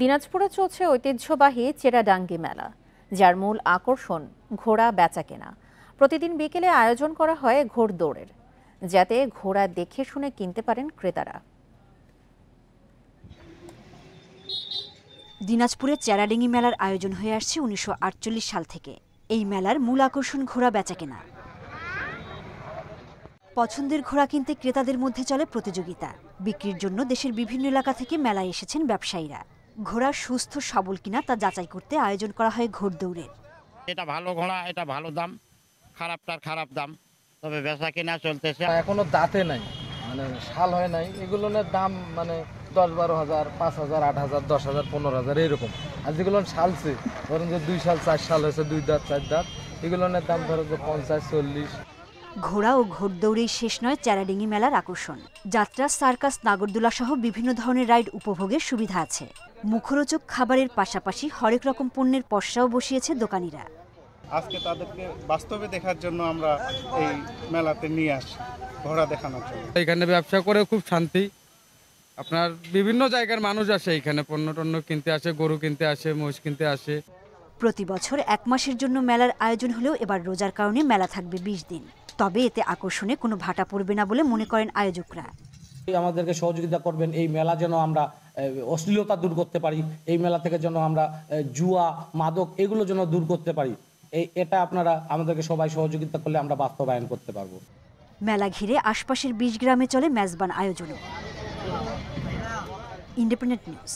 দিনাজপুরে চলছে ঐতিহ্যবাহী চেরাডাঙ্গি মেলা, যার মূল আকর্ষণ ঘোড়া বেচাকেনা। প্রতিদিন বিকেলে আয়োজন করা হয় ঘোড়দৌড়ের, যাতে ঘোড়া দেখে শুনে কিনতে পারেন ক্রেতারা। দিনাজপুরে চেরাডাঙ্গি মেলার আয়োজন হয়ে আসছে ১৯৪৮ সাল থেকে। এই মেলার মূল আকর্ষণ ঘোড়া বেচাকেনা। পছন্দের ঘোড়া কিনতে ক্রেতাদের মধ্যে চলে প্রতিযোগিতা। বিক্রির জন্য দেশের বিভিন্ন এলাকা থেকে মেলায় এসেছেন ব্যবসায়ীরা। ঘোড়া সুস্থ সবল কিনা তা যাচাই করতে আয়োজন করা হয় ঘোড়দৌড়ের। এটা ভালো ঘোড়া, এটা ভালো দাম, খারাপটার খারাপ দাম, তবে বেচা কিনা চলতেছে। এখনো দাঁতে নাই, মানে শাল হয় নাই। এগুলোর দাম মানে ১০-১২ হাজার, ৫ হাজার, ৮ হাজার, ১০ হাজার, ১৫ হাজার এরকম। আর যেগুলো শালছে, ধরেন যে ২ সাল ৪ সাল হয়েছে, ২ দাঁত ৪ দাঁত, এগুলোর দাম ধরেন যে ৫০-৪০। ঘোড়া ও ঘোড়দৌড়েই শেষ নয় চেরাডাঙ্গি মেলার আকর্ষণ। যাত্রা, সার্কাস, নাগরদোলা সহ বিভিন্ন ধরনের রাইড উপভোগের সুবিধা আছে। মুখরোচক খাবারের পাশাপাশি হরেক রকম পণ্যের পসরাও বসিয়েছে দোকানিরা। আজকে তাদেরকে বাস্তবে দেখার জন্য আমরা এই মেলাতে নিয়ে আসি, ঘোড়া দেখানোর জন্য। এখানে ব্যবসা করে খুব শান্তি। আপনার বিভিন্ন জায়গার মানুষ আসে এখানে, পণ্য টন্য কিনতে আসে, গরু কিনতে আসে, মহিষ কিনতে আসে। প্রতি বছর ১ মাসের জন্য মেলার আয়োজন হলেও এবার রোজার কারণে মেলা থাকবে ২০ দিন। তবে এতে আকর্ষণে কোনো ভাটা পড়বে না বলে মনে করেন আয়োজকরা। আমাদেরকে সহযোগিতা করবেন, এই মেলা যেন আমরা অশ্লীলতা দূর করতে পারি, এই মেলা থেকে যেন আমরা জুয়া, মাদক এগুলো যেন দূর করতে পারি। এটা আপনারা আমাদেরকে সবাই সহযোগিতা করলে আমরা বাস্তবায়ন করতে পারবো। মেলা ঘিরে আশপাশের ২০ গ্রামে চলে মেজবান আয়োজনও। Independent news.